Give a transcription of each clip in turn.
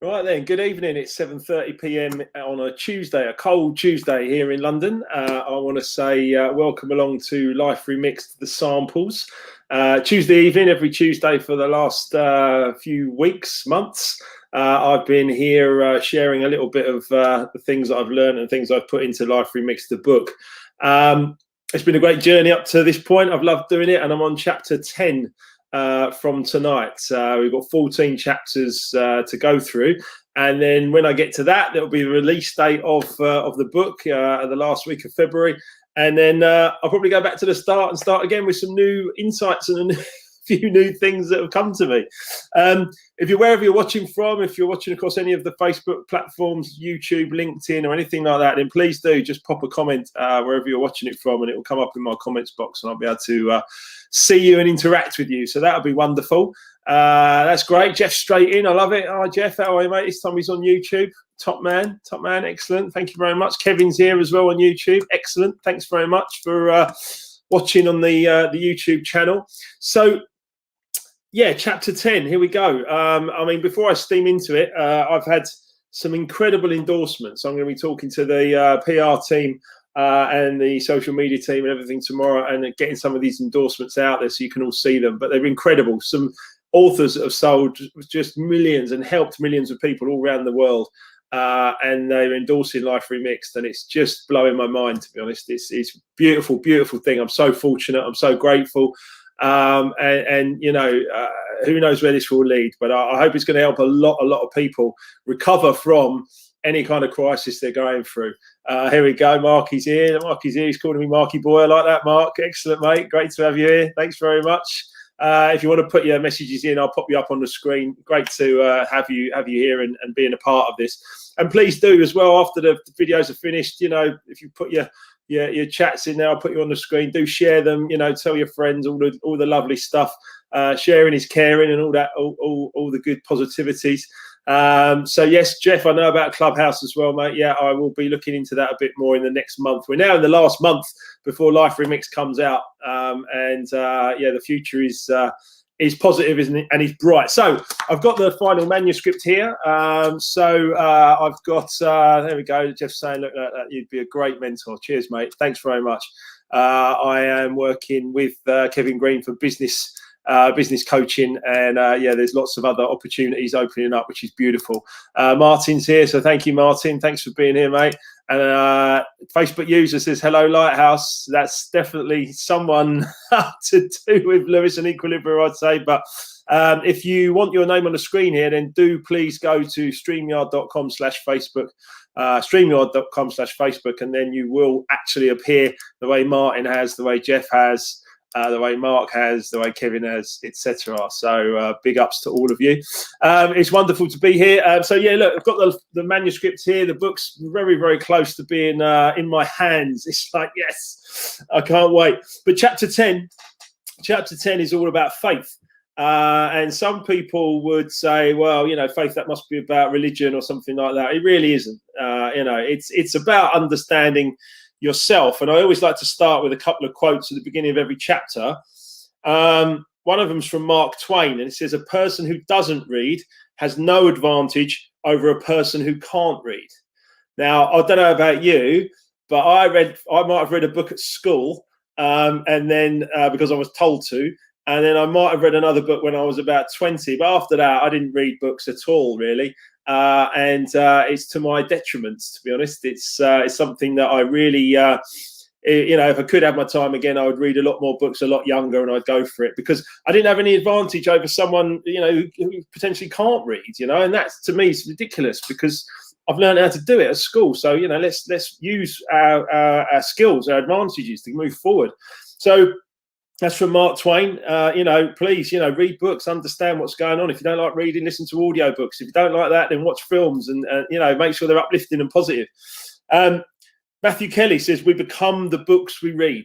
Right then, good evening. It's 7:30 p.m. on a Tuesday, a cold Tuesday here in London. I want to say welcome along to Life Remixed, the samples. Tuesday evening, every Tuesday for the last few weeks, months. I've been here sharing a little bit of the things that I've learned and things I've put into Life Remixed, the book. It's been a great journey up to this point. I've loved doing it, and I'm on chapter 10. From tonight. We've got 14 chapters to go through, and then when I get to that, there'll be the release date of the book the last week of February, and then I'll probably go back to the start and start again with some new insights and a few new things that have come to me. If you're wherever you're watching from, if you're watching across any of the Facebook platforms, YouTube, LinkedIn, or anything like that, then please do just pop a comment wherever you're watching it from, and it will come up in my comments box, and I'll be able to see you and interact with you. So that'll be wonderful. That's great. Jeff straight in. I love it. Hi, Jeff. How are you, mate? This time he's on YouTube. Top man. Excellent. Thank you very much. Kevin's here as well on YouTube. Excellent. Thanks very much for watching on the YouTube channel. So, yeah, chapter 10. Here we go. I mean, before I steam into it, I've had some incredible endorsements. I'm going to be talking to the PR team and the social media team and everything tomorrow, and getting some of these endorsements out there so you can all see them. But they're incredible. Some authors that have sold just millions and helped millions of people all around the world, and they're endorsing Life Remixed, and it's just blowing my mind, to be honest. It's a beautiful, beautiful thing. I'm so fortunate. I'm so grateful. And you know, who knows where this will lead, but I hope it's going to help a lot of people recover from any kind of crisis they're going through. Here we go. Marky's here. He's calling me Marky boy. I like that, Mark. Excellent, mate. Great to have you here. Thanks very much. If you want to put your messages in, I'll pop you up on the screen. Great to have you here and being a part of this. And please do as well, after the videos are finished, you know, if you put your chats in there, I'll put you on the screen. Do share them, you know, tell your friends all the lovely stuff. Sharing is caring, and all that, all the good positivities. So yes, Jeff, I know about Clubhouse as well, mate. Yeah, I will be looking into that a bit more in the next month. We're now in the last month before Life Remix comes out, and yeah, the future is positive, isn't it? And it's bright. So I've got the final manuscript here. So I've got there we go. Jeff saying, look, you'd be a great mentor. Cheers, mate. Thanks very much. I am working with Kevin Green for business coaching, and yeah, there's lots of other opportunities opening up, which is beautiful. Martin's here, so thank you, Martin. Thanks for being here, mate. And Facebook user says, hello, Lighthouse. That's definitely someone to do with Lewis and Equilibrium, I'd say. But if you want your name on the screen here, then do please go to streamyard.com/Facebook, streamyard.com/Facebook, and then you will actually appear the way Martin has, the way Jeff has, the way Mark has, the way Kevin has, etc. So big ups to all of you. It's wonderful to be here. So yeah, look, I've got the manuscripts here. The book's very, very close to being in my hands. It's like, yes, I can't wait. But chapter 10 is all about faith. And some people would say, well, you know, faith, that must be about religion or something like that. It really isn't. You know, it's about understanding yourself. And I always like to start with a couple of quotes at the beginning of every chapter. One of them is from Mark Twain, and it says, a person who doesn't read has no advantage over a person who can't read. Now, I don't know about you, but I might have read a book at school, and then because I was told to, and then I might have read another book when I was about 20, but after that I didn't read books at all, really. And it's to my detriment, to be honest. It's something that I really, you know, if I could have my time again, I would read a lot more books a lot younger, and I'd go for it, because I didn't have any advantage over someone, you know, who potentially can't read, you know, and that's, to me, is ridiculous, because I've learned how to do it at school. So, you know, let's use our skills, our advantages to move forward. So that's from Mark Twain. You know, please, you know, read books, understand what's going on. If you don't like reading, listen to audiobooks. If you don't like that, then watch films, and you know, make sure they're uplifting and positive. Matthew Kelly says, we become the books we read.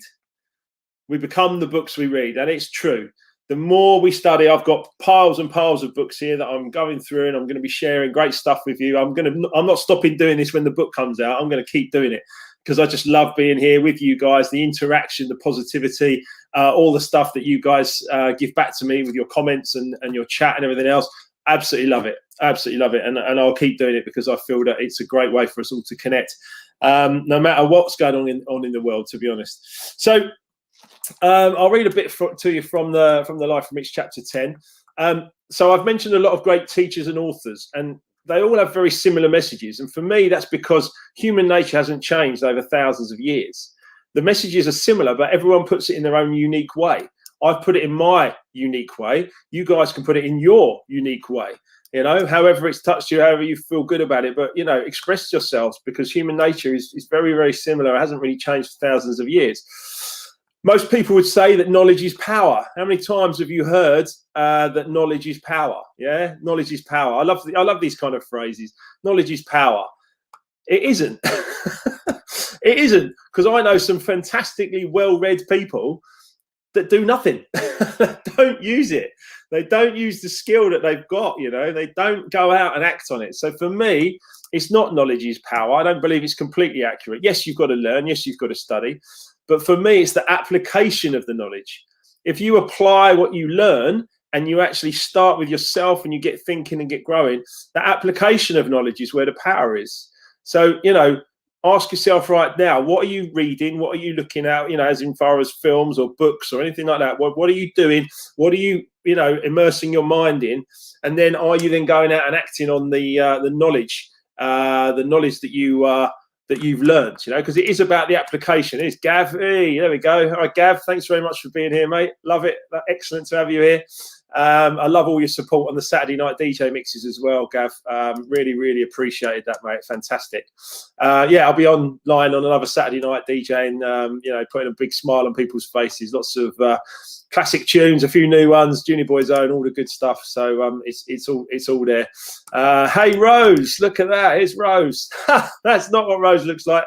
We become the books we read. And it's true. The more we study, I've got piles and piles of books here that I'm going through, and I'm going to be sharing great stuff with you. I'm not stopping doing this when the book comes out. I'm going to keep doing it, because I just love being here with you guys, the interaction, the positivity, all the stuff that you guys give back to me with your comments and your chat and everything else. Absolutely love it. Absolutely love it, and I'll keep doing it because I feel that it's a great way for us all to connect, no matter what's going on in the world, to be honest. So I'll read a bit to you from the Life Remixed chapter 10. So I've mentioned a lot of great teachers and authors, and they all have very similar messages. And for me, that's because human nature hasn't changed over thousands of years. The messages are similar, but everyone puts it in their own unique way. I've put it in my unique way. You guys can put it in your unique way. You know, however it's touched you, however you feel good about it. But, you know, express yourselves, because human nature is very, very similar. It hasn't really changed for thousands of years. Most people would say that knowledge is power. How many times have you heard that knowledge is power? Yeah, knowledge is power. I love these kind of phrases. Knowledge is power. It isn't. It isn't, because I know some fantastically well-read people that do nothing. Don't use it. They don't use the skill that they've got. You know, they don't go out and act on it. So for me, it's not knowledge is power. I don't believe it's completely accurate. Yes, you've got to learn. Yes, you've got to study. But for me, it's the application of the knowledge. If you apply what you learn and you actually start with yourself and you get thinking and get growing, the application of knowledge is where the power is. So, you know, ask yourself right now, what are you reading? What are you looking at, you know, as in far as films or books or anything like that? What are you doing? What are you, you know, immersing your mind in? And then are you then going out and acting on the knowledge that you've learned, you know, because it is about the application. It's Gav. Hey, there we go. All right, Gav, thanks very much for being here, mate. Love it. Excellent to have you here. I love all your support on the Saturday night DJ mixes as well, Gav. Really, really appreciated that, mate. Fantastic. Yeah, I'll be online on another Saturday night DJing, you know, putting a big smile on people's faces. Lots of classic tunes, a few new ones, Junior Boy's Own, all the good stuff. So it's all there. Hey, Rose, look at that. Here's Rose. That's not what Rose looks like,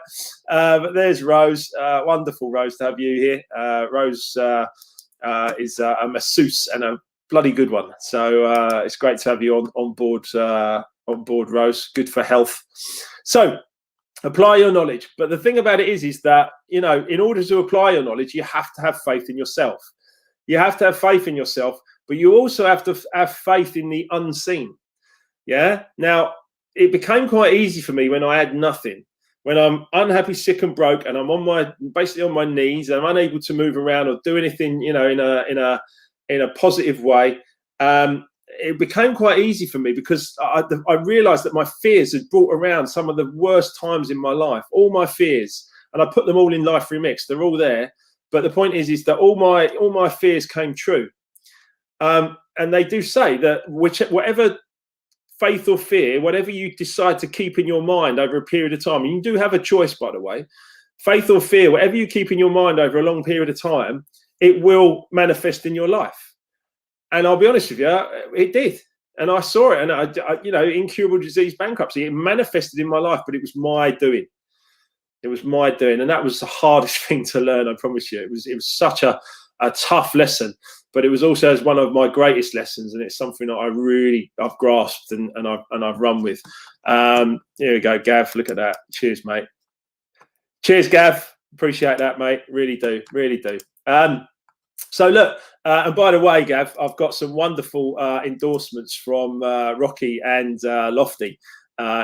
but there's Rose. Wonderful, Rose, to have you here. Rose is a masseuse and a bloody good one. So it's great to have you on board, Rose. Good for health. So apply your knowledge. But the thing about it is that, you know, in order to apply your knowledge, you have to have faith in yourself. You have to have faith in yourself, but you also have to have faith in the unseen. Yeah. Now, it became quite easy for me when I had nothing. When I'm unhappy, sick, and broke, and I'm basically on my knees, and I'm unable to move around or do anything, you know, in a positive way. It became quite easy for me because I realised that my fears had brought around some of the worst times in my life. All my fears, and I put them all in Life Remixed. They're all there. But the point is that all my fears came true. And they do say that whatever faith or fear, whatever you decide to keep in your mind over a period of time, and you do have a choice, by the way, faith or fear, whatever you keep in your mind over a long period of time, it will manifest in your life. And I'll be honest with you, it did. And I saw it. And, I you know, incurable disease, bankruptcy, it manifested in my life, but it was my doing. It was my doing, and that was the hardest thing to learn. I promise you, it was such a tough lesson, but it was also as one of my greatest lessons, and it's something that I've grasped and I've run with. Here we go, Gav. Look at that. Cheers, mate. Cheers, Gav. Appreciate that, mate. Really do, really do. So look, and by the way, Gav, I've got some wonderful endorsements from Rocky and Lofty.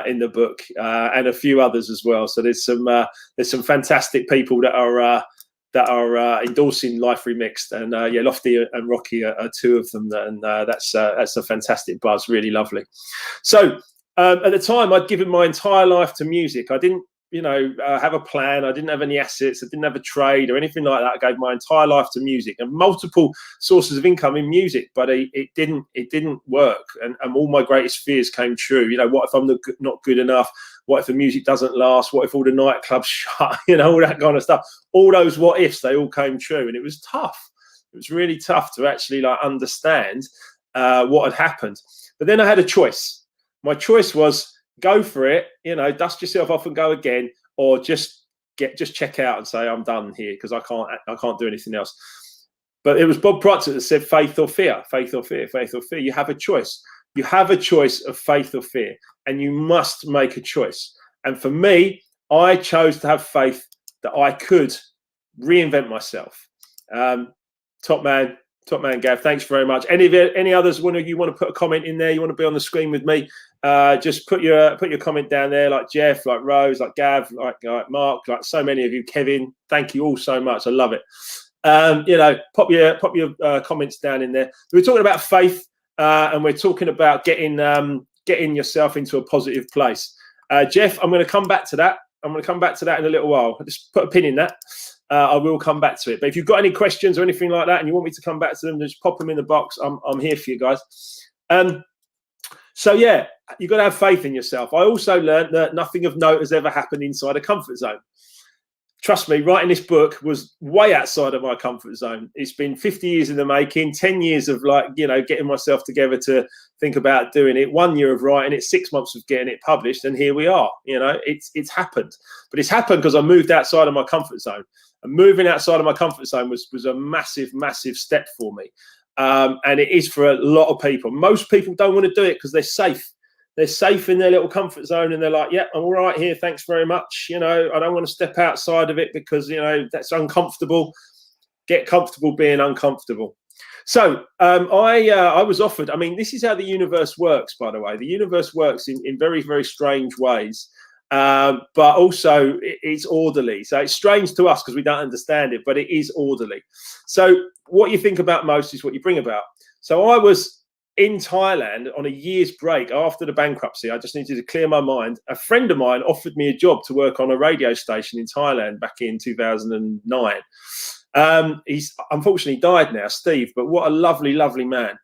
In the book, and a few others as well. So there's some fantastic people that are endorsing Life Remixed, and yeah, Lofty and Rocky are two of them, and that's a fantastic buzz, really lovely. So at the time, I'd given my entire life to music. I didn't, you know, have a plan. I didn't have any assets. I didn't have a trade or anything like that. I gave my entire life to music and multiple sources of income in music, but it didn't work. And all my greatest fears came true. You know, what if I'm not good enough? What if the music doesn't last? What if all the nightclubs shut? You know, all that kind of stuff. All those what ifs, they all came true. And it was tough. It was really tough to actually like understand what had happened. But then I had a choice. My choice was, go for it, you know, dust yourself off and go again, or just check out and say I'm done here because I can't do anything else. But it was Bob Proctor that said faith or fear, faith or fear, faith or fear. You have a choice. You have a choice of faith or fear, and you must make a choice. And for me, I chose to have faith that I could reinvent myself. Top man, Top man, Gav. Thanks very much. Any others you want to put a comment in there? You want to be on the screen with me? Just put your comment down there, like Jeff, like Rose, like Gav, like Mark, like so many of you. Kevin, thank you all so much. I love it. Pop your comments down in there. We're talking about faith, and we're talking about getting yourself into a positive place. Jeff, I'm going to come back to that. I'm going to come back to that in a little while. Just put a pin in that. I will come back to it. But if you've got any questions or anything like that and you want me to come back to them, just pop them in the box. I'm here for you guys. So, yeah, you've got to have faith in yourself. I also learned that nothing of note has ever happened inside a comfort zone. Trust me, writing this book was way outside of my comfort zone. It's been 50 years in the making, 10 years of getting myself together to think about doing it, 1 year of writing it, 6 months of getting it published, and here we are. It's happened. But it's happened because I moved outside of my comfort zone. And moving outside of my comfort zone was a massive, massive step for me. And it is for a lot of people. Most people don't want to do it because they're safe. They're safe in their little comfort zone and they're like, yeah, I'm all right here. Thanks very much. I don't want to step outside of it because, that's uncomfortable. Get comfortable being uncomfortable. So I was offered, this is how the universe works, by the way. The universe works in very, very strange ways. But also it's orderly. So it's strange to us because we don't understand it, but it is orderly. So what you think about most is what you bring about. So I was in Thailand on a year's break after the bankruptcy. I just needed to clear my mind. A friend of mine offered me a job to work on a radio station in Thailand back in 2009. He's unfortunately died now, Steve, but what a lovely, lovely man.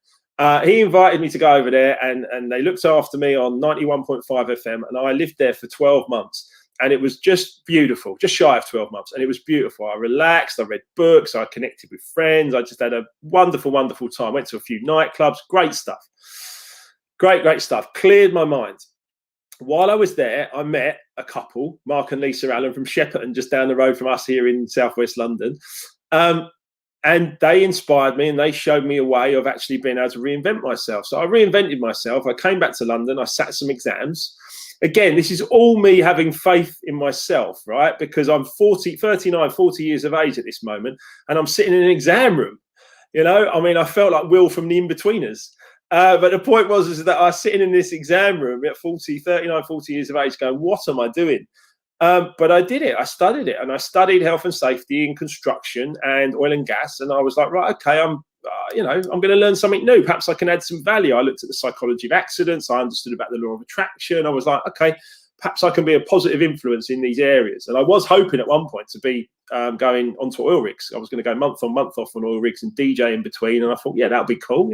He invited me to go over there and they looked after me on 91.5 FM and I lived there for 12 months and it was just beautiful, just shy of 12 months. And it was beautiful. I relaxed, I read books, I connected with friends. I just had a wonderful, wonderful time. Went to a few nightclubs, great stuff. Great stuff. Cleared my mind. While I was there, I met a couple, Mark and Lisa Allen from Shepperton, just down the road from us here in southwest London. And they inspired me and they showed me a way of actually being able to reinvent myself. So I reinvented myself. I came back to London. I sat some exams. Again, this is all me having faith in myself, right? Because I'm 40 years of age at this moment and I'm sitting in an exam room. I felt like Will from the In-Betweeners. But the point was that I was sitting in this exam room at 40 years of age going, what am I doing? But I did it. I studied it, and I studied health and safety in construction and oil and gas. And I was like, right, okay, I'm going to learn something new. Perhaps I can add some value. I looked at the psychology of accidents. I understood about the law of attraction. I was like, okay, perhaps I can be a positive influence in these areas. And I was hoping at one point to be going onto oil rigs. I was going to go month on, month off on oil rigs and DJ in between. And I thought, yeah, that'll be cool.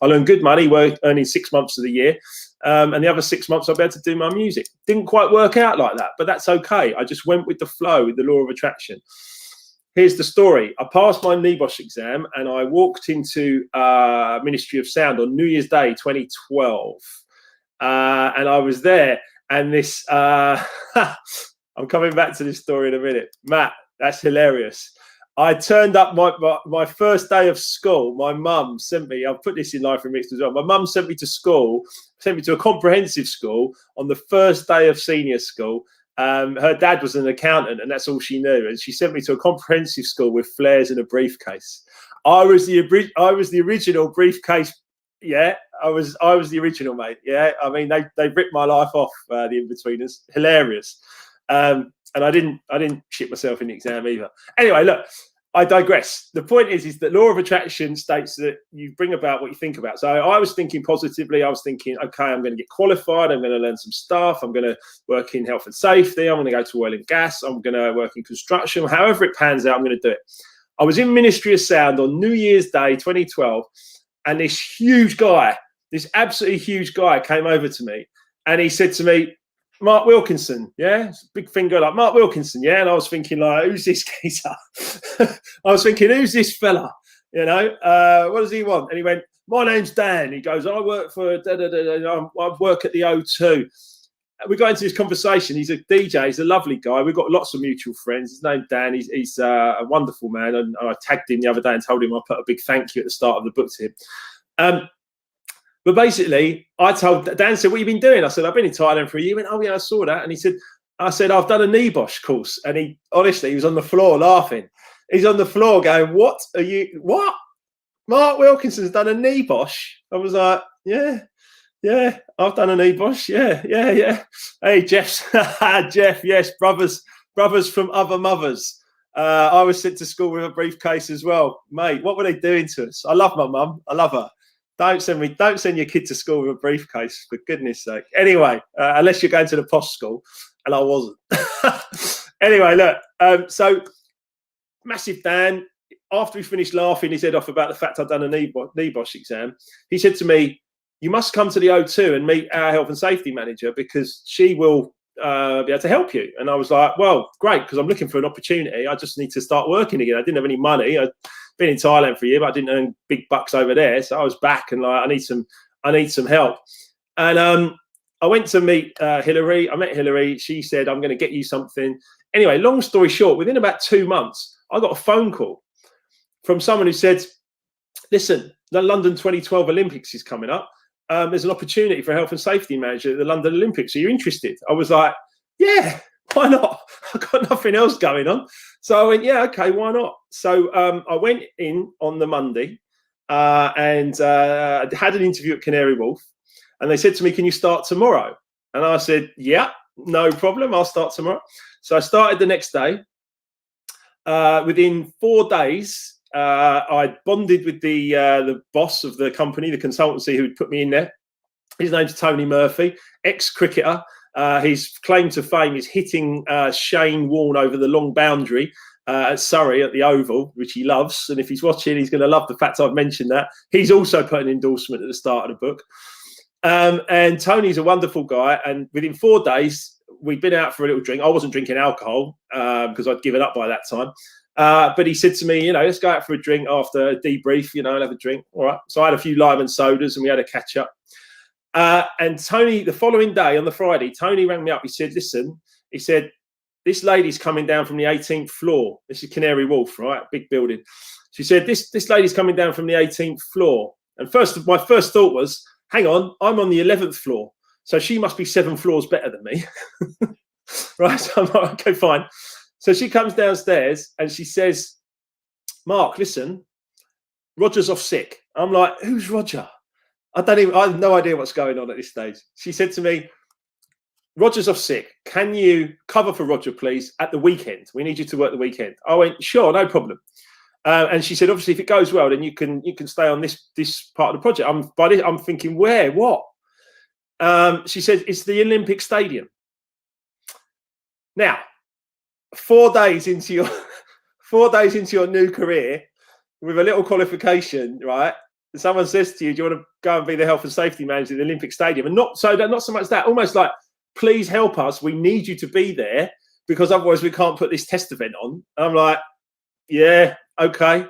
I'll earn good money. We're earning 6 months of the year. And the other 6 months I'll be able to do my music. Didn't quite work out like that, but that's okay. I just went with the flow, with the law of attraction. Here's the story. I passed my NEBOSH exam and I walked into Ministry of Sound on New Year's Day 2012. And I was there and this, I'm coming back to this story in a minute. Matt, that's hilarious. I turned up my first day of school. My mum sent me, I'll put this in Life Remixed as well. My mum sent me to school, sent me to a comprehensive school on the first day of senior school. Her dad was an accountant and that's all she knew. And she sent me to a comprehensive school with flares and a briefcase. I was the original briefcase. Yeah, I was the original, mate. Yeah, they ripped my life off, the In-Betweeners. Hilarious. And I didn't shit myself in the exam either. Anyway, look, I digress. The point is that law of attraction states that you bring about what you think about. So I was thinking positively. I was thinking, okay, I'm going to get qualified. I'm going to learn some stuff. I'm going to work in health and safety. I'm going to go to oil and gas. I'm going to work in construction. However it pans out, I'm going to do it. I was in Ministry of Sound on New Year's Day 2012, and this huge guy, this absolutely huge guy came over to me, and he said to me, Mark Wilkinson, yeah, big finger like Mark Wilkinson, yeah. And I was thinking, like, who's this geezer? I was thinking, who's this fella? What does he want? And he went, my name's Dan. He goes, I work for, I work at the O2. We got into this conversation. He's a DJ. He's a lovely guy. We've got lots of mutual friends. His name's Dan. He's a wonderful man. And I tagged him the other day and told him I put a big thank you at the start of the book to him. But basically, I told Dan, said, what have you been doing? I said, I've been in Thailand for a year. He went, oh, yeah, I saw that. And he said, I said, I've done a NEBOSH course. And he was on the floor laughing. He's on the floor going, what? Mark Wilkinson's done a NEBOSH. I was like, yeah, I've done a NEBOSH. Yeah. Hey, Jeff, yes, brothers from other mothers. I was sent to school with a briefcase as well, mate. What were they doing to us? I love my mum. I love her. Don't send your kid to school with a briefcase, for goodness sake. Anyway, unless you're going to the posh school, and I wasn't. Anyway, look. So massive Dan. After he finished laughing his head off about the fact I'd done a NEBOSH exam, he said to me, "You must come to the O2 and meet our health and safety manager because she will be able to help you." And I was like, "Well, great, because I'm looking for an opportunity. I just need to start working again. I didn't have any money. I'd been in Thailand for a year, but I didn't earn big bucks over there. So I was back and like, I need some help." And I went to meet Hillary. I met Hillary. She said, "I'm going to get you something." Anyway, long story short, within about 2 months, I got a phone call from someone who said, "Listen, the London 2012 Olympics is coming up. There's an opportunity for a health and safety manager at the London Olympics. Are you interested?" I was like, "Yeah, why not? I've got nothing else going on." So I went, "Yeah, okay, why not?" So I went in on the Monday and had an interview at Canary Wharf. And they said to me, "Can you start tomorrow?" And I said, "Yeah, no problem. I'll start tomorrow." So I started the next day. Within 4 days, I bonded with the boss of the company, the consultancy who'd put me in there. His name's Tony Murphy, ex-cricketer. His claim to fame is hitting Shane Warne over the long boundary at Surrey at the Oval, which he loves. And if he's watching, he's going to love the fact I've mentioned that. He's also put an endorsement at the start of the book. And Tony's a wonderful guy. And within 4 days, we'd been out for a little drink. I wasn't drinking alcohol because I'd given up by that time. But he said to me, "Let's go out for a drink after a debrief, and have a drink." All right. So I had a few lime and sodas and we had a catch up. And Tony, the following day on the Friday, Tony rang me up. He said, "Listen," he said, "this lady's coming down from the 18th floor. This is Canary Wharf, right? Big building." She said, this lady's coming down from the 18th floor. And my first thought was, hang on, I'm on the 11th floor. So she must be 7 floors better than me. Right. So I'm like, okay, fine. So she comes downstairs and she says, "Mark, listen, Roger's off sick." I'm like, "Who's Roger?" I have no idea what's going on at this stage. She said to me, "Roger's off sick. Can you cover for Roger, please, at the weekend? We need you to work the weekend." I went, "Sure, no problem." And she said, "Obviously, if it goes well, then you can stay on this part of the project." I'm thinking, where, what? She said, "It's the Olympic Stadium." Now, 4 days into your new career, with a little qualification, right? Someone says to you, "Do you want to go and be the health and safety manager at the Olympic Stadium?" And not so much that, almost like, "Please help us. We need you to be there because otherwise we can't put this test event on." And I'm like, "Yeah, okay,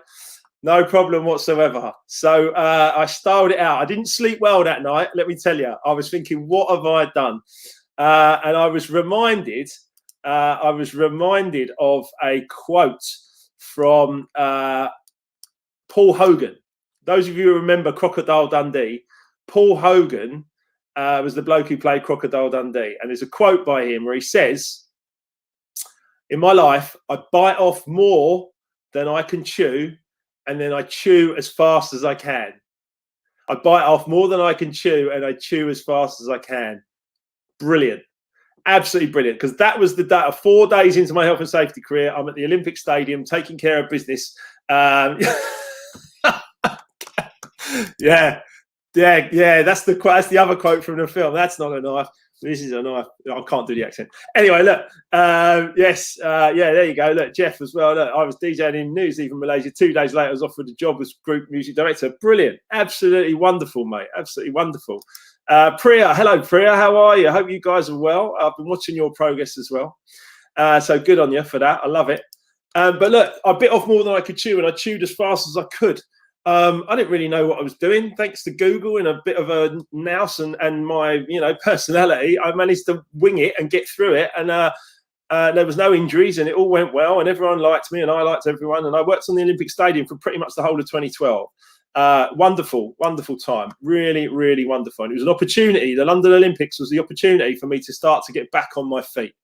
no problem whatsoever." So I styled it out. I didn't sleep well that night, let me tell you. I was thinking, what have I done? And I was reminded of a quote from Paul Hogan. Those of you who remember Crocodile Dundee, Paul Hogan was the bloke who played Crocodile Dundee. And there's a quote by him where he says, "In my life, I bite off more than I can chew, and then I chew as fast as I can. I bite off more than I can chew, and I chew as fast as I can." Brilliant. Absolutely brilliant. Because that was the data. 4 days into my health and safety career, I'm at the Olympic Stadium taking care of business. Yeah. That's the other quote from the film. "That's not a knife. This is a knife." I can't do the accent. Anyway, look. Yes. There you go. Look, Jeff as well. Look, I was DJing in News Even Malaysia. 2 days later, I was offered a job as group music director. Brilliant. Absolutely wonderful, mate. Absolutely wonderful. Priya, hello, Priya. How are you? I hope you guys are well. I've been watching your progress as well. So good on you for that. I love it. But look, I bit off more than I could chew, and I chewed as fast as I could. I didn't really know what I was doing. Thanks to Google and a bit of a nous and my personality, I managed to wing it and get through it. And there was no injuries, and it all went well, and everyone liked me, and I liked everyone. And I worked on the Olympic Stadium for pretty much the whole of 2012. Wonderful time. Really, really wonderful. And it was an opportunity. The London Olympics was the opportunity for me to start to get back on my feet.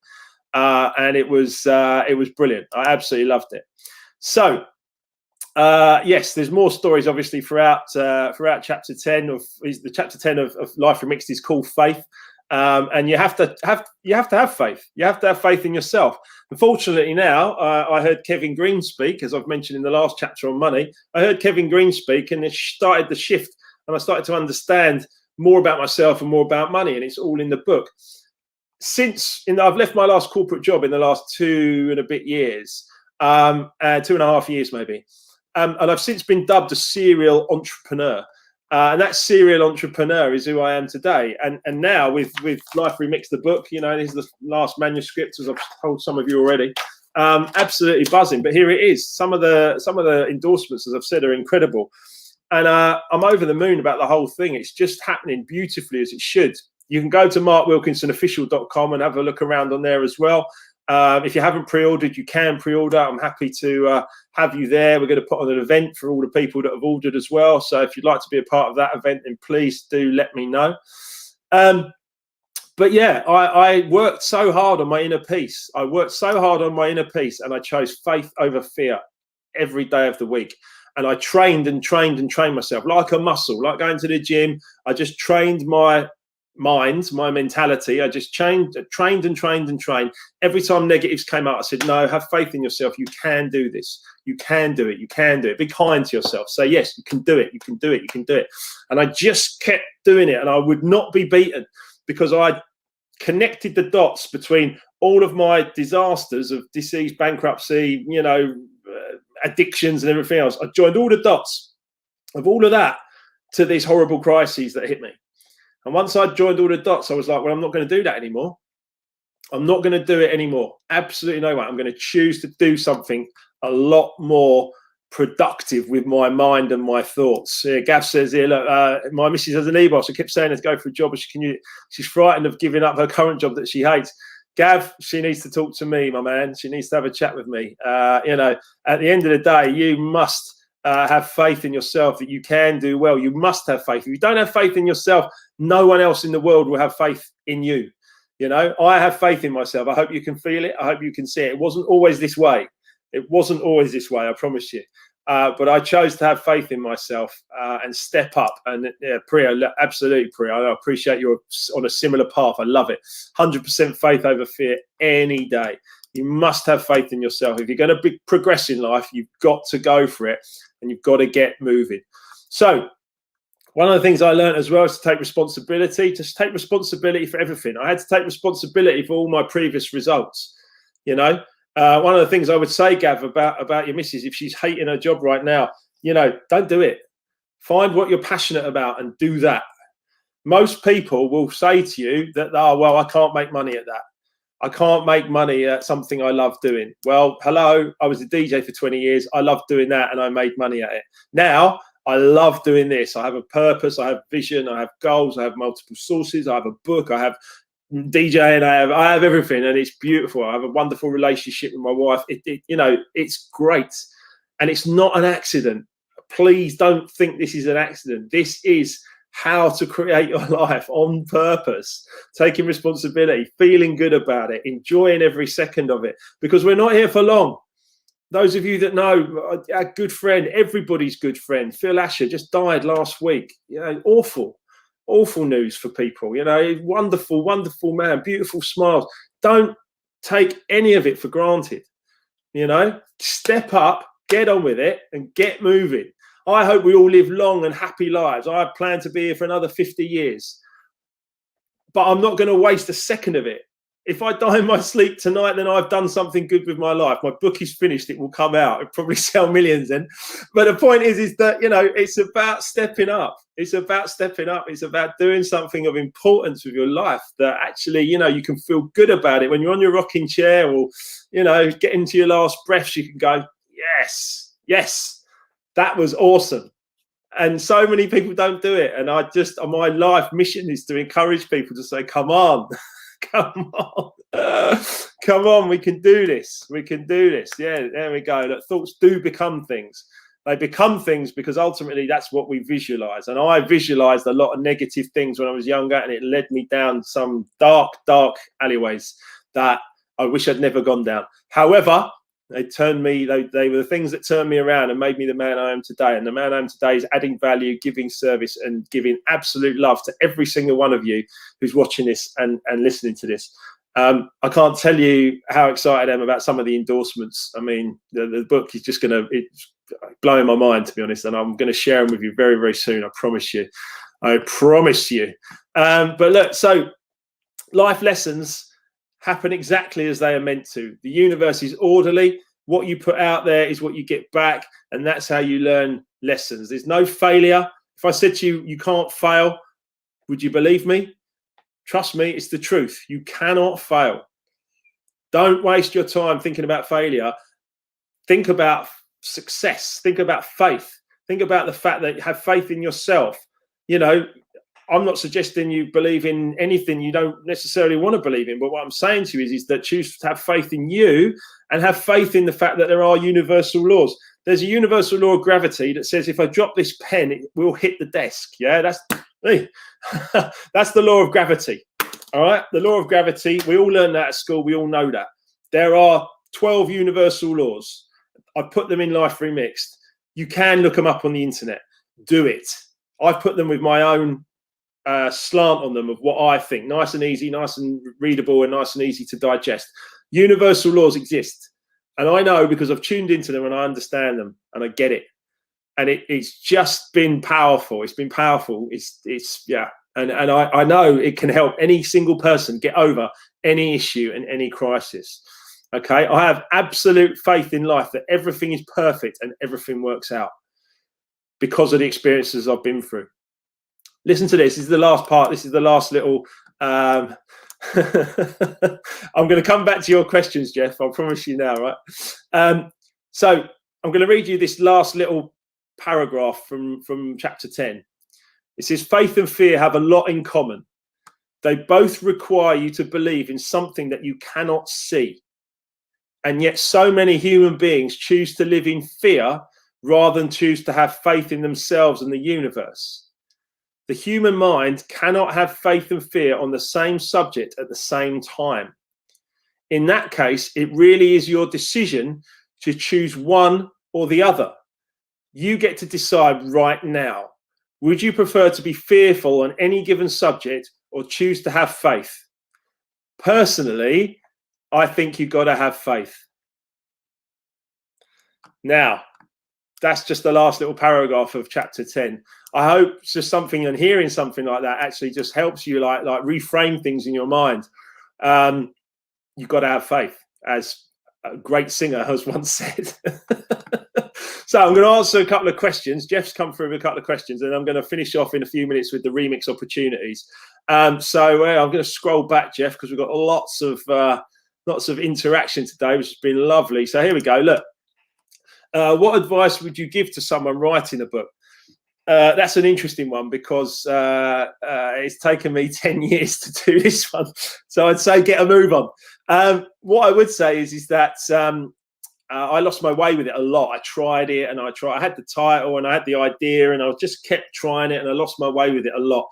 And it was brilliant. I absolutely loved it. So Yes, there's more stories obviously throughout chapter 10 of the chapter 10 of Life Remixed is called Faith. And you have to have faith. You have to have faith in yourself. Unfortunately, now I heard Kevin Green speak, as I've mentioned in the last chapter on money. I heard Kevin Green speak, and it started the shift, and I started to understand more about myself and more about money, and it's all in the book. I've left my last corporate job in the last 2.5 years, 2.5 years maybe. And I've since been dubbed a serial entrepreneur. And that serial entrepreneur is who I am today. And now with Life Remixed, the book, this is the last manuscript, as I've told some of you already. Absolutely buzzing. But here it is. Some of the endorsements, as I've said, are incredible. And I'm over the moon about the whole thing. It's just happening beautifully as it should. You can go to markwilkinsonofficial.com and have a look around on there as well. If you haven't pre-ordered, you can pre-order. I'm happy to have you there. We're going to put on an event for all the people that have ordered as well. So if you'd like to be a part of that event, then please do let me know. But yeah, I worked so hard on my inner peace. And I chose faith over fear every day of the week. And I trained myself like a muscle, like going to the gym. I just trained my mind, my mentality. I just trained. Every time negatives came out, I said, no, have faith in yourself. You can do this. You can do it. You can do it. Be kind to yourself. Say, yes, you can do it. You can do it. You can do it. And I just kept doing it, and I would not be beaten because I connected the dots between all of my disasters of disease, bankruptcy, addictions and everything else. I joined all the dots of all of that to these horrible crises that hit me. And once I joined all the dots, I was like, well, I'm not going to do that anymore. I'm not going to do it anymore. Absolutely no way. I'm going to choose to do something a lot more productive with my mind and my thoughts. Gav says here, look, my missus has an e-boss. I kept saying to go for a job, but she's frightened of giving up her current job that she hates. Gav, she needs to talk to me, my man. She needs to have a chat with me. At the end of the day, you must have faith in yourself that you can do well. You must have faith. If you don't have faith in yourself, no one else in the world will have faith in you. I have faith in myself. I hope you can feel it. I hope you can see it. It wasn't always this way. I promise you. But I chose to have faith in myself and step up. And Priya, absolutely, Priya. I appreciate you're on a similar path. I love it. 100% faith over fear any day. You must have faith in yourself. If you're going to progress in life, you've got to go for it and you've got to get moving. So one of the things I learned as well is to take responsibility, just take responsibility for everything. I had to take responsibility for all my previous results. One of the things I would say, Gav, about your missus, if she's hating her job right now, don't do it. Find what you're passionate about and do that. Most people will say to you that, oh, well, I can't make money at that. I can't make money at something I love doing. Well, hello, I was a DJ for 20 years. I loved doing that and I made money at it. Now, I love doing this. I have a purpose. I have vision. I have goals. I have multiple sources. I have a book. I have DJing. I have everything, and it's beautiful. I have a wonderful relationship with my wife. It's great, and it's not an accident. Please don't think this is an accident. This is how to create your life on purpose, taking responsibility, feeling good about it, enjoying every second of it, because we're not here for long. Those of you that know, our good friend, everybody's good friend, Phil Asher, just died last week. Awful news for people. Wonderful, wonderful man, beautiful smiles. Don't take any of it for granted. Step up, get on with it, and get moving. I hope we all live long and happy lives. I plan to be here for another 50 years. But I'm not going to waste a second of it. If I die in my sleep tonight, then I've done something good with my life. My book is finished. It will come out. It'll probably sell millions then. But the point is that, it's about stepping up. It's about stepping up. It's about doing something of importance with your life that actually, you can feel good about it. When you're on your rocking chair or, get into your last breaths, you can go, yes, that was awesome. And so many people don't do it. And my life mission is to encourage people to say, come on. Come on, we can do this. Yeah, there we go. Look, thoughts do become things. They become things because ultimately that's what we visualize. And I visualized a lot of negative things when I was younger, and it led me down some dark alleyways that I wish I'd never gone down. However, They turned me. They were the things that turned me around and made me the man I am today. And the man I am today is adding value, giving service, and giving absolute love to every single one of you who's watching this and listening to this. I can't tell you how excited I am about some of the endorsements. I mean, the book is just it's blowing my mind, to be honest, and I'm going to share them with you very, very soon. I promise you. I promise you. But look, so life lessons happen exactly as they are meant to. The universe is orderly. What you put out there is what you get back, and that's how you learn lessons. There's no failure. If I said to you, you can't fail, would you believe me? Trust me, it's the truth. You cannot fail. Don't waste your time thinking about failure. Think about success. Think about faith. Think about the fact that you have faith in yourself. You know, I'm not suggesting you believe in anything you don't necessarily want to believe in, but what I'm saying to you is that choose to have faith in you and have faith in the fact that there are universal laws. There's a universal law of gravity that says if I drop this pen, it will hit the desk. Yeah, that's the law of gravity. All right, the law of gravity. We all learn that at school. We all know that. There are 12 universal laws. I put them in Life Remixed. You can look them up on the internet. Do it. I've put them with my own slant on them of what I think, nice and easy, nice and readable, and nice and easy to digest. Universal laws exist, and I know because I've tuned into them and I understand them and I get it, and it's just been powerful. It's been powerful. It's yeah, and I know it can help any single person get over any issue and any crisis. Okay, I have absolute faith in life that everything is perfect and everything works out because of the experiences I've been through. Listen to this. This is the last part. This is the last little. I'm going to come back to your questions, Jeff. I promise you now, right? So I'm going to read you this last little paragraph from chapter 10. It says, faith and fear have a lot in common. They both require you to believe in something that you cannot see. And yet so many human beings choose to live in fear rather than choose to have faith in themselves and the universe. The human mind cannot have faith and fear on the same subject at the same time. In that case, it really is your decision to choose one or the other. You get to decide right now. Would you prefer to be fearful on any given subject or choose to have faith? Personally, I think you've got to have faith. Now, that's just the last little paragraph of chapter 10. I hope just something and hearing something like that actually just helps you like reframe things in your mind. You've got to have faith, as a great singer has once said. So I'm going to answer a couple of questions. Jeff's come through with a couple of questions, and I'm going to finish off in a few minutes with the remix opportunities. So I'm going to scroll back, Jeff, because we've got lots of interaction today, which has been lovely. So here we go. Look. What advice would you give to someone writing a book? That's an interesting one because it's taken me 10 years to do this one. So I'd say get a move on. What I would say is that I lost my way with it a lot. I tried it and I had the title and I had the idea and I just kept trying it and I lost my way with it a lot.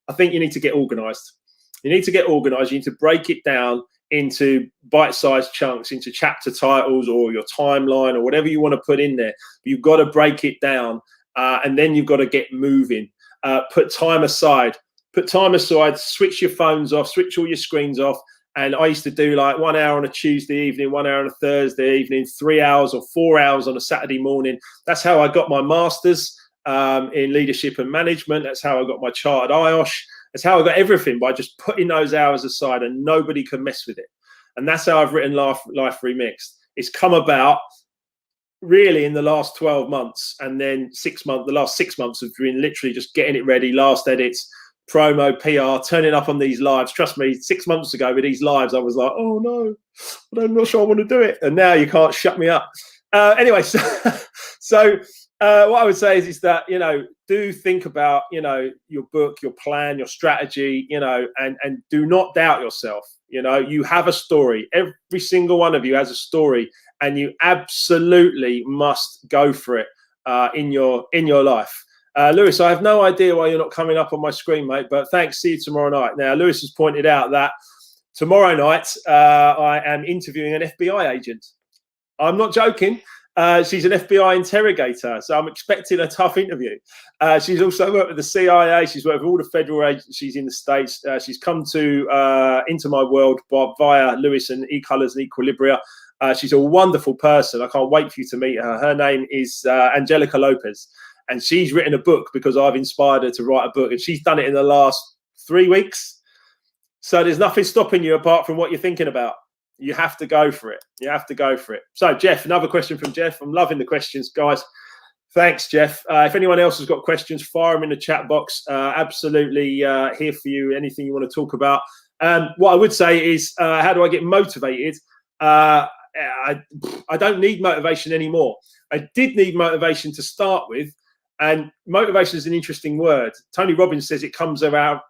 I think you need to get organized. You need to get organized. You need to break it down into bite-sized chunks, into chapter titles or your timeline or whatever you want to put in there. You've got to break it down and then you've got to get moving. Put time aside. Switch your phones off, switch all your screens off. And I used to do like 1 hour on a Tuesday evening, 1 hour on a Thursday evening, 3 hours or 4 hours on a Saturday morning. That's how I got my master's in leadership and management. That's how I got my chartered IOSH. That's how I got everything, by just putting those hours aside, and nobody can mess with it. And that's how I've written Life Remixed. It's come about really in the last 12 months, and then 6 months. The last 6 months have been literally just getting it ready, last edits, promo, PR, turning up on these lives. Trust me, 6 months ago with these lives, I was like, oh no, but I'm not sure I want to do it. And now you can't shut me up. Anyway, so what I would say is that, you know, do think about, you know, your book, your plan, your strategy, you know, and do not doubt yourself. You know, you have a story. Every single one of you has a story, and you absolutely must go for it in your life. Lewis, I have no idea why you're not coming up on my screen, mate, but thanks. See you tomorrow night. Now, Lewis has pointed out that tomorrow night I am interviewing an FBI agent. I'm not joking. She's an FBI interrogator, so I'm expecting a tough interview. She's also worked with the CIA. She's worked with all the federal agencies in the States. She's come to into my world via Lewis and E-Colors and Equilibria. She's a wonderful person. I can't wait for you to meet her. Her name is Angelica Lopez, and she's written a book because I've inspired her to write a book, and she's done it in the last 3 weeks. So there's nothing stopping you apart from what you're thinking about. You have to go for it. You have to go for it. So, Jeff, another question from Jeff. I'm loving the questions, guys. Thanks, Jeff. If anyone else has got questions, fire them in the chat box. Absolutely here for you. Anything you want to talk about. What I would say is, how do I get motivated? I don't need motivation anymore. I did need motivation to start with. And motivation is an interesting word. Tony Robbins says it comes around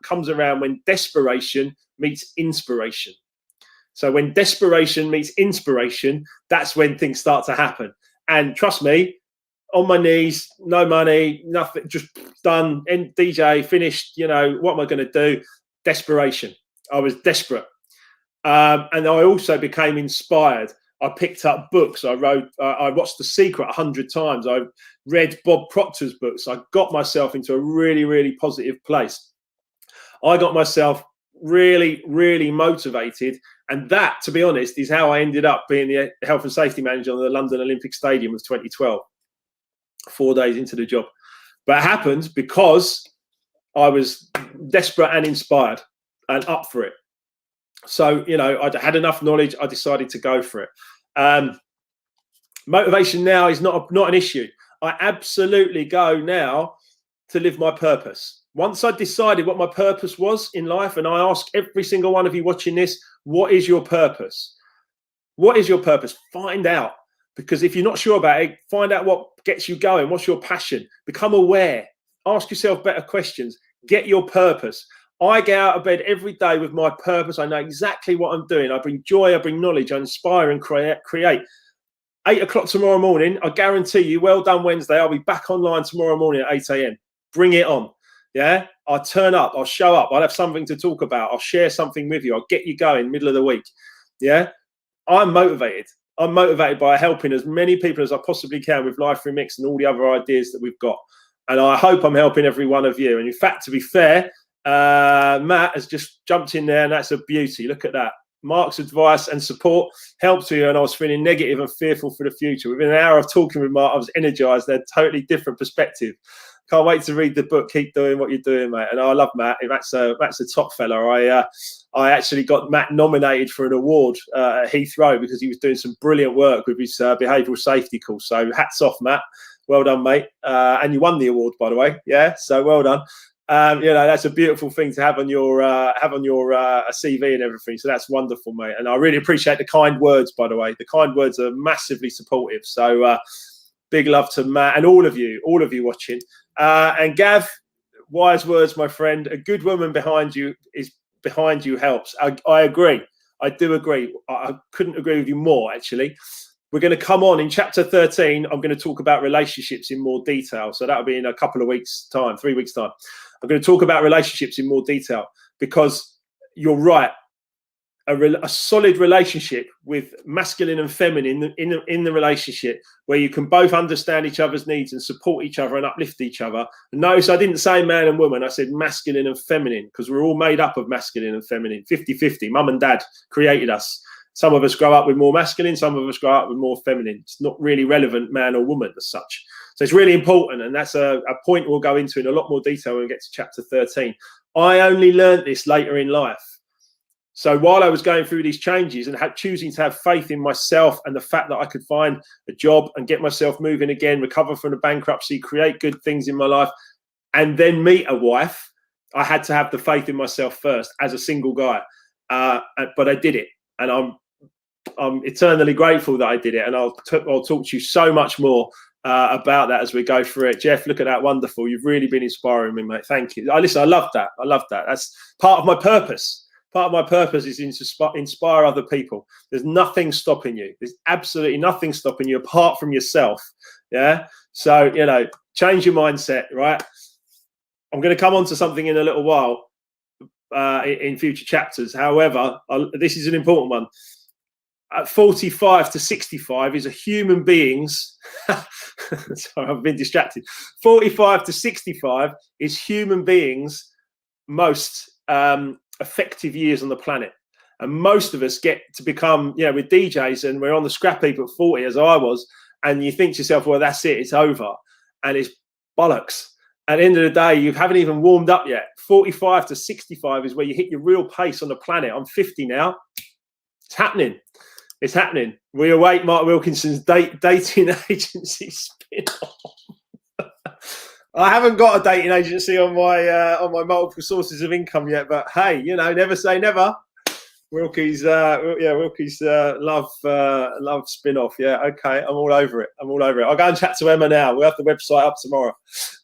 when desperation meets inspiration. So when desperation meets inspiration, that's when things start to happen. And trust me, on my knees, no money, nothing, just done, DJ, finished, you know, what am I going to do? Desperation. I was desperate. And I also became inspired. I picked up books. I watched The Secret 100 times. I read Bob Proctor's books. I got myself into a really, really positive place. I got myself really, really motivated. And that, to be honest, is how I ended up being the health and safety manager on the London Olympic Stadium of 2012, 4 days into the job. But it happened because I was desperate and inspired and up for it. So, you know, I had enough knowledge. I decided to go for it. Motivation now is not an issue. I absolutely go now to live my purpose. Once I decided what my purpose was in life, and I ask every single one of you watching this, what is your purpose? What is your purpose? Find out. Because if you're not sure about it, find out what gets you going. What's your passion? Become aware. Ask yourself better questions. Get your purpose. I get out of bed every day with my purpose. I know exactly what I'm doing. I bring joy, I bring knowledge, I inspire and create. 8 o'clock tomorrow morning, I guarantee you, well done Wednesday, I'll be back online tomorrow morning at 8 a.m. Bring it on. Yeah, I'll turn up, I'll show up, I'll have something to talk about, I'll share something with you, I'll get you going middle of the week. Yeah, I'm motivated. I'm motivated by helping as many people as I possibly can with Life Remixed and all the other ideas that we've got. And I hope I'm helping every one of you. And in fact, to be fair, Matt has just jumped in there, and that's a beauty. Look at that. Mark's advice and support helped you, and I was feeling negative and fearful for the future. Within an hour of talking with Mark, I was energized. They're totally different perspective. Can't wait to read the book. Keep doing what you're doing, mate. And I love Matt. Matt's a top fella. I actually got Matt nominated for an award at Heathrow because he was doing some brilliant work with his behavioural safety course. So hats off, Matt. Well done, mate. And you won the award, by the way. Yeah, so well done. You know, that's a beautiful thing to have on your CV and everything. So that's wonderful, mate. And I really appreciate the kind words, by the way. The kind words are massively supportive. So big love to Matt and all of you watching. And Gav, wise words, my friend. A good woman behind you helps. I agree. I do agree. I couldn't agree with you more, actually. We're going to come on in chapter 13. I'm going to talk about relationships in more detail. So that'll be in a couple of weeks' time, 3 weeks' time. I'm going to talk about relationships in more detail because you're right. A solid relationship with masculine and feminine in the relationship where you can both understand each other's needs and support each other and uplift each other. And notice I didn't say man and woman. I said masculine and feminine because we're all made up of masculine and feminine, 50-50. Mum and dad created us. Some of us grow up with more masculine. Some of us grow up with more feminine. It's not really relevant man or woman as such. So it's really important. And that's a point we'll go into in a lot more detail when we get to chapter 13. I only learned this later in life. So while I was going through these changes and choosing to have faith in myself and the fact that I could find a job and get myself moving again, recover from the bankruptcy, create good things in my life, and then meet a wife, I had to have the faith in myself first as a single guy. But I did it. And I'm eternally grateful that I did it. And I'll talk to you so much more about that as we go through it. Jeff, look at that. Wonderful. You've really been inspiring me, mate. Thank you. I love that. I love that. That's part of my purpose. Part of my purpose is to inspire other people. There's nothing stopping you. There's absolutely nothing stopping you apart from yourself. Yeah. So, you know, change your mindset, right? I'm going to come on to something in a little while in future chapters. However, this is an important one. at 45 to 65 is a human being's sorry, I've been distracted. 45 to 65 is human beings' most effective years on the planet. And most of us get to become, you know, we're DJs and we're on the scrap heap at 40, as I was, and you think to yourself, well, that's it, it's over. And it's bollocks. At the end of the day, you haven't even warmed up yet. 45 to 65 is where you hit your real pace on the planet. I'm 50 now. It's happening. It's happening. We await Mark Wilkinson's dating agency spin-off. I haven't got a dating agency on my multiple sources of income yet, but hey, you know, never say never. Wilkie's love spin-off. Yeah, okay, I'm all over it. I'll go and chat to Emma now. We'll have the website up tomorrow.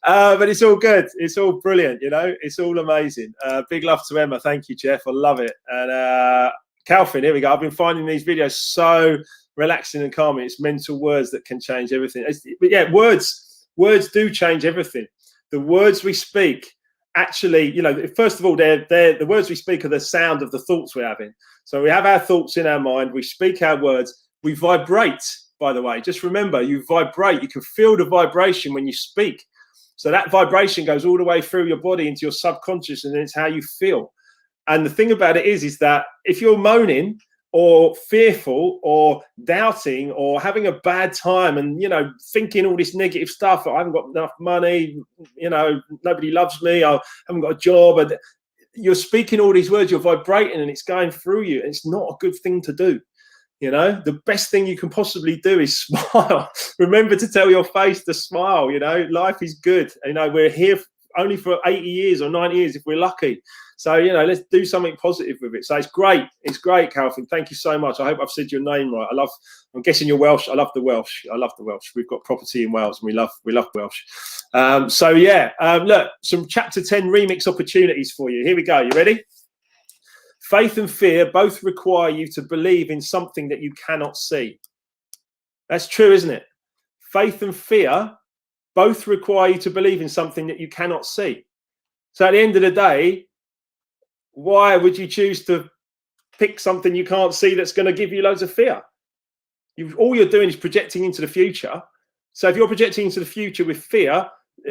But it's all good. It's all brilliant, you know. It's all amazing. Big love to Emma. Thank you, Jeff. I love it. And Calvin, here we go. I've been finding these videos so relaxing and calming. It's mental words that can change everything. But yeah, words do change everything. The words we speak, actually, you know, first of all, they're the words we speak are the sound of the thoughts we're having. So we have our thoughts in our mind. We speak our words. We vibrate, by the way. Just remember, you vibrate. You can feel the vibration when you speak. So that vibration goes all the way through your body into your subconscious, and it's how you feel. And the thing about it is that if you're moaning or fearful or doubting or having a bad time and, you know, thinking all this negative stuff, I haven't got enough money, you know, nobody loves me, I haven't got a job, and you're speaking all these words, you're vibrating and it's going through you. And it's not a good thing to do. You know, the best thing you can possibly do is smile. Remember to tell your face to smile. You know, life is good. You know, we're here only for 80 years or 90 years if we're lucky. So, you know, let's do something positive with it. So it's great. It's great, Calvin. Thank you so much. I hope I've said your name right. I'm guessing you're Welsh. I love the Welsh. We've got property in Wales and we love Welsh. So yeah, look, some chapter 10 remix opportunities for you. Here we go. You ready? Faith and fear both require you to believe in something that you cannot see. That's true, isn't it? Faith and fear both require you to believe in something that you cannot see. So at the end of the day, why would you choose to pick something you can't see that's going to give you loads of fear? All you're doing is projecting into the future. So if you're projecting into the future with fear,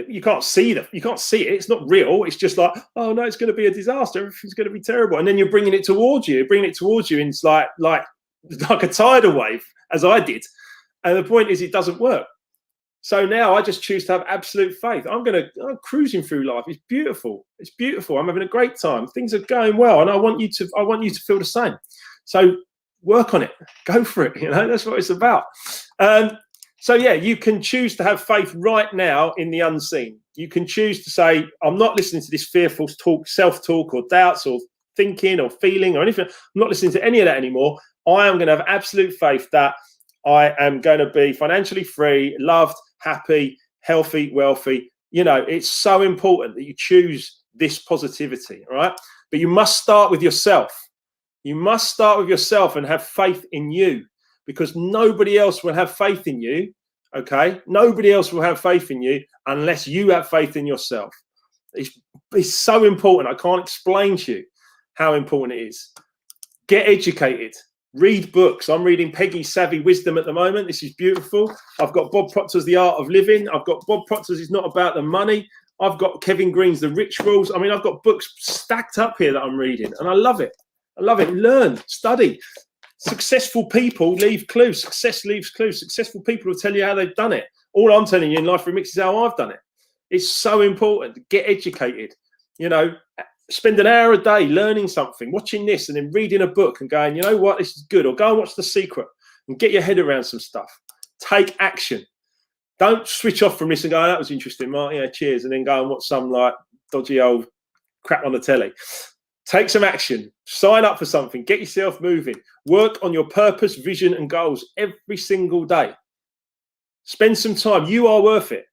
you can't see it. It's not real. It's just like, oh no, it's going to be a disaster. Everything's going to be terrible. And then you're bringing it towards you. And it's like a tidal wave, as I did. And the point is, it doesn't work. So now I just choose to have absolute faith. I'm cruising through life. It's beautiful. It's beautiful. I'm having a great time. Things are going well, and I want you to feel the same. So work on it. Go for it. You know, that's what it's about. So yeah, you can choose to have faith right now in the unseen. You can choose to say, I'm not listening to this fearful talk, self-talk or doubts or thinking or feeling or anything. I'm not listening to any of that anymore. I am going to have absolute faith that I am going to be financially free, loved, happy, healthy, wealthy. You know, it's so important that you choose this positivity, right? But you must start with yourself. You must start with yourself and have faith in you, because nobody else will have faith in you, okay? Nobody else will have faith in you unless you have faith in yourself. It's so important. I can't explain to you how important it is. Get educated. Read books. I'm reading Peggy's Savvy Wisdom at the moment. This is beautiful. I've got Bob Proctor's The Art of Living. I've got Bob Proctor's It's Not About the Money. I've got Kevin Green's The Rituals. I mean, I've got books stacked up here that I'm reading, and I love it. I love it. Learn, study. Successful people leave clues. Success leaves clues. Successful people will tell you how they've done it. All I'm telling you in Life Remixed is how I've done it. It's so important to get educated. You know, spend an hour a day learning something, watching this and then reading a book and going, you know what, this is good. Or go and watch The Secret and get your head around some stuff. Take action. Don't switch off from this and go, oh, that was interesting, Mark. Yeah, cheers. And then go and watch some like dodgy old crap on the telly. Take some action. Sign up for something. Get yourself moving. Work on your purpose, vision, and goals every single day. Spend some time. You are worth it.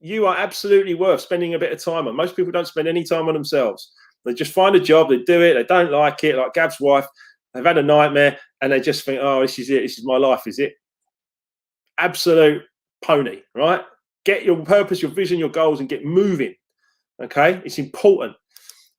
You are absolutely worth spending a bit of time on. Most people don't spend any time on themselves. They just find a job, they do it, they don't like it, like Gav's wife. They've had a nightmare, and they just think, oh, this is it. This is my life, is it? Absolute pony, right? Get your purpose, your vision, your goals, and get moving, okay? It's important.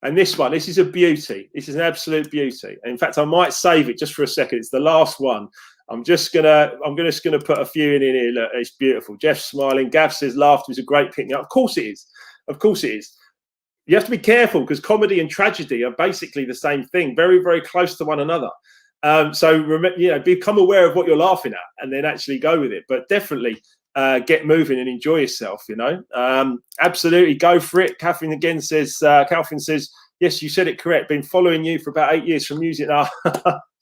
And this one, this is a beauty. This is an absolute beauty. In fact, I might save it just for a second. It's the last one. I'm just gonna put a few in here. Look, it's beautiful. Jeff's smiling. Gav says laughter is a great pick-me-up. Of course it is. Of course it is. You have to be careful because comedy and tragedy are basically the same thing, very, very close to one another. So become aware of what you're laughing at, and then actually go with it. But definitely get moving and enjoy yourself. Absolutely go for it. Catherine again says. Catherine says, yes, you said it correct. Been following you for about 8 years from music.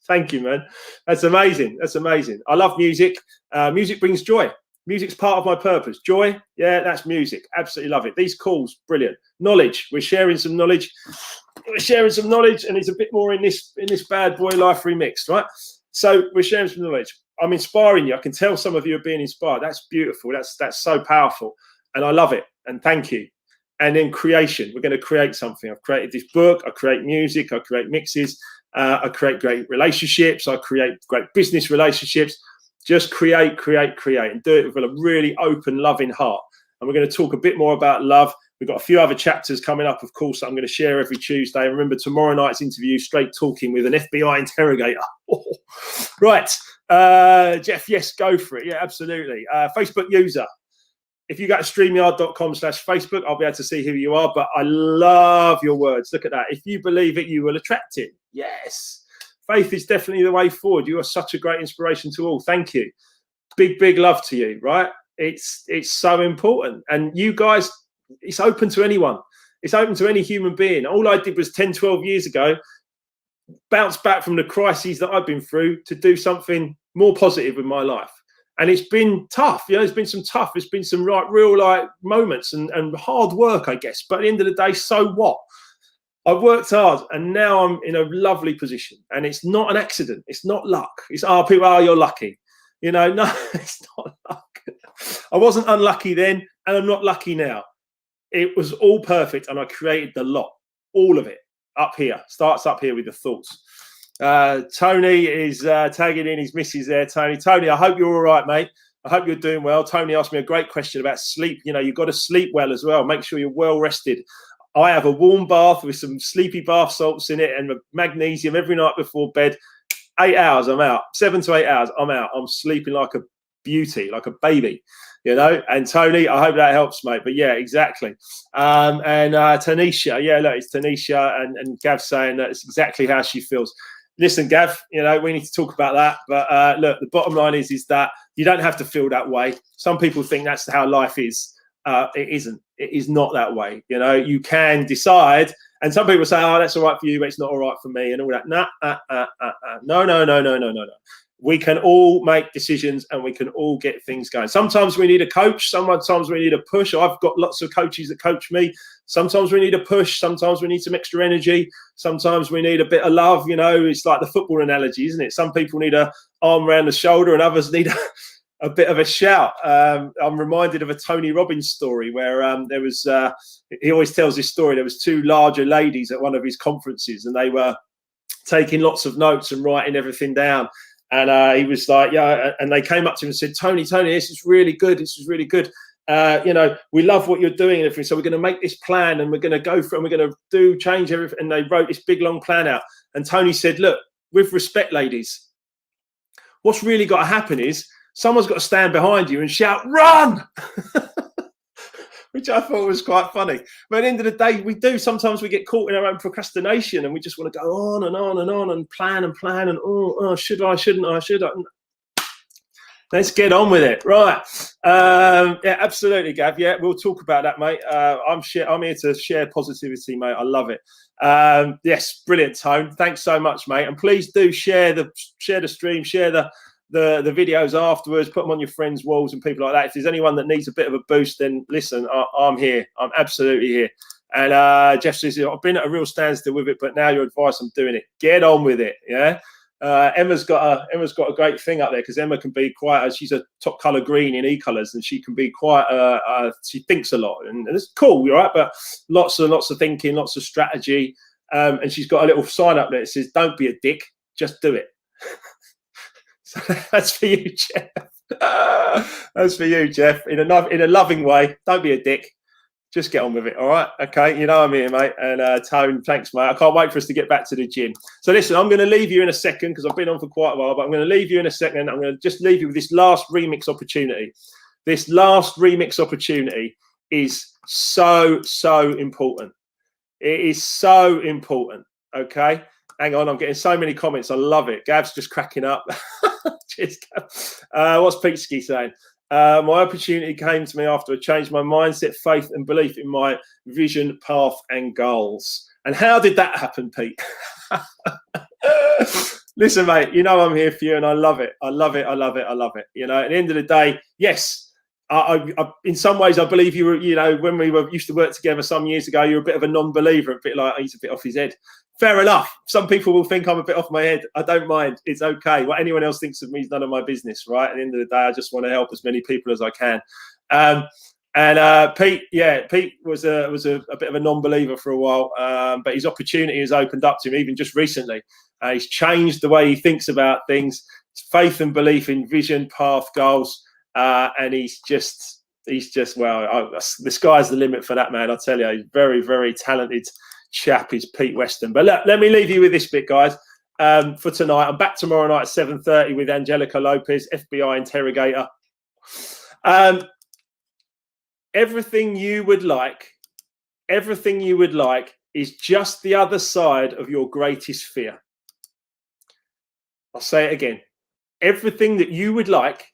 Thank you, man. That's amazing. That's amazing. I love music. Music brings joy. Music's part of my purpose. Joy, yeah, that's music. Absolutely love it. These calls, brilliant. Knowledge, we're sharing some knowledge. We're sharing some knowledge, and it's a bit more in this bad boy life remixed, right? So we're sharing some knowledge. I'm inspiring you. I can tell some of you are being inspired. That's beautiful. That's so powerful, and I love it. And thank you. And then creation. We're going to create something. I've created this book. I create music. I create mixes. I create great relationships. I create great business relationships. Just create, and do it with a really open, loving heart. And we're going to talk a bit more about love. We've got a few other chapters coming up, of course, that I'm going to share every Tuesday. And remember, tomorrow night's interview, Straight Talking with an FBI interrogator. Right. Jeff, yes, go for it. Yeah, absolutely. Facebook user. If you go to streamyard.com/Facebook, I'll be able to see who you are. But I love your words. Look at that. If you believe it, you will attract it. Yes. Faith is definitely the way forward. You are such a great inspiration to all. Thank you. Big, big love to you, right? It's so important. And you guys, it's open to anyone. It's open to any human being. All I did was 10, 12 years ago, bounce back from the crises that I've been through to do something more positive in my life. And it's been tough. There's been some tough. There's been some real moments and hard work, I guess. But at the end of the day, so what? I've worked hard, and now I'm in a lovely position. And it's not an accident. It's not luck. It's people, you're lucky. No, it's not luck. I wasn't unlucky then, and I'm not lucky now. It was all perfect, and I created the lot, all of it, up here. Starts up here with the thoughts. Tony is tagging in his missus there. Tony, I hope you're all right, mate. I hope you're doing well. Tony asked me a great question about sleep. You've got to sleep well as well. Make sure you're well rested. I have a warm bath with some sleepy bath salts in it and magnesium every night before bed. 8 hours, I'm out. 7 to 8 hours, I'm out. I'm sleeping like a beauty, like a baby, And Tony, I hope that helps, mate. But yeah, exactly. And Tanisha, yeah, look, it's Tanisha and Gav saying that it's exactly how she feels. Listen, Gav, we need to talk about that. But look, the bottom line is that you don't have to feel that way. Some people think that's how life is. It isn't. It is not that way. You can decide. And some people say, oh, that's all right for you, but it's not all right for me and all that. No. We can all make decisions and we can all get things going. Sometimes we need a coach. Sometimes we need a push. I've got lots of coaches that coach me. Sometimes we need a push. Sometimes we need some extra energy. Sometimes we need a bit of love. It's like the football analogy, isn't it? Some people need an arm around the shoulder and others need a bit of a shout. I'm reminded of a Tony Robbins story where there was, he always tells this story. There was two larger ladies at one of his conferences and they were taking lots of notes and writing everything down. And he was like, yeah, and they came up to him and said, Tony, this is really good. This is really good. We love what you're doing and everything. So we're going to make this plan and we're going to go for it and we're going to change everything. And they wrote this big, long plan out. And Tony said, look, with respect, ladies, what's really got to happen is someone's got to stand behind you and shout, run! Which I thought was quite funny. But at the end of the day, we do. Sometimes we get caught in our own procrastination and we just want to go on and on and on and plan and oh, should I, shouldn't I, should I? Let's get on with it. Right. Yeah, absolutely, Gav. Yeah, we'll talk about that, mate. I'm here to share positivity, mate. I love it. Yes, brilliant, Tone. Thanks so much, mate. And please do share the stream, share the videos afterwards, put them on your friends' walls and people like that. If there's anyone that needs a bit of a boost, then listen, I'm here. I'm absolutely here. And Jeff says, I've been at a real standstill with it, but now your advice, I'm doing it. Get on with it. Yeah. Emma's got a great thing up there because Emma can be quite, she's a top color green in e-colors and she can be quite, she thinks a lot and it's cool, right? But lots of thinking, lots of strategy. And she's got a little sign up there that says, don't be a dick, just do it. So that's for you, Jeff. That's for you, Jeff. In a loving way. Don't be a dick. Just get on with it, all right? Okay, you know I'm here, mate. And Tone, thanks, mate. I can't wait for us to get back to the gym. So listen, I'm going to leave you in a second because I've been on for quite a while, but I'm going to leave you in a second. I'm going to just leave you with this last remix opportunity. This last remix opportunity is so, so important. It is so important, okay? Hang on, I'm getting so many comments. I love it. Gav's just cracking up. Cheers, Gav. What's Peachski saying? My opportunity came to me after I changed my mindset, faith, and belief in my vision, path, and goals. And how did that happen, Pete? Listen, mate, you know I'm here for you, and I love it. I love it. I love it. I love it. You know, at the end of the day, yes, I in some ways, I believe you were, you know, when we used to work together some years ago, you were a bit of a non-believer, a bit like he's a bit off his head. Fair enough. Some people will think I'm a bit off my head. I don't mind. It's okay. What anyone else thinks of me is none of my business, right? At the end of the day, I just want to help as many people as I can. Pete, yeah, Pete was a bit of a non-believer for a while, but his opportunity has opened up to him even just recently. He's changed the way he thinks about things, faith and belief in vision, path, goals, and he's just well, the sky's the limit for that man. I tell you, he's very, very talented chap is Pete Weston. But look, let me leave you with this bit, guys, for tonight. I'm back tomorrow night at 7:30 with Angelica Lopez, FBI interrogator. Everything you would like is just the other side of your greatest fear. I'll say it again. Everything that you would like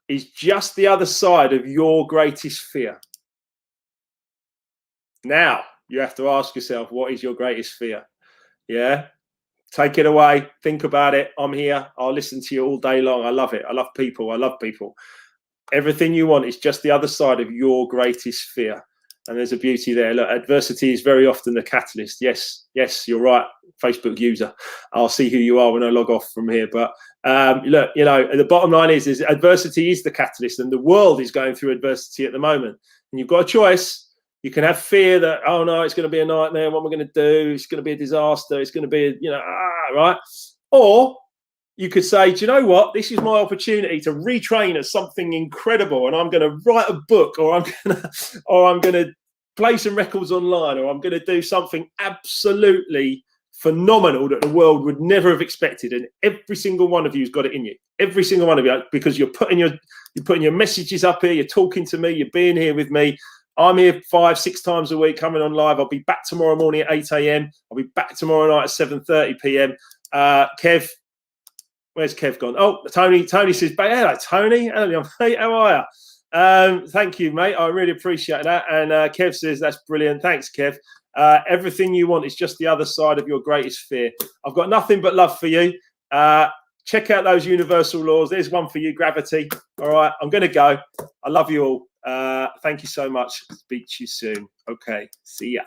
is just the other side of your greatest fear. Now, you have to ask yourself, what is your greatest fear? Yeah. Take it away. Think about it. I'm here. I'll listen to you all day long. I love it. I love people. I love people. Everything you want is just the other side of your greatest fear. And there's a beauty there. Look, adversity is very often the catalyst. Yes, you're right. Facebook user. I'll see who you are when I log off from here. But look, you know, the bottom line is adversity is the catalyst, and the world is going through adversity at the moment. And you've got a choice. You can have fear that, oh no, it's going to be a nightmare. What am I going to do? It's going to be a disaster. It's going to be, right? Or you could say, do you know what? This is my opportunity to retrain as something incredible, and I'm going to write a book, or I'm going to play some records online, or I'm going to do something absolutely phenomenal that the world would never have expected. And every single one of you's got it in you. Every single one of you, because you're putting your messages up here. You're talking to me. You're being here with me. I'm here 5-6 times a week coming on live. I'll be back tomorrow morning at 8 a.m. I'll be back tomorrow night at 7:30 p.m. Kev, where's Kev gone? Oh, Tony says, hello, Tony. Hello, mate. How are you? Thank you, mate. I really appreciate that. And Kev says, that's brilliant. Thanks, Kev. Everything you want is just the other side of your greatest fear. I've got nothing but love for you. Check out those universal laws. There's one for you, gravity. All right, I'm going to go. I love you all. Thank you so much. Speak to you soon. Okay, see ya.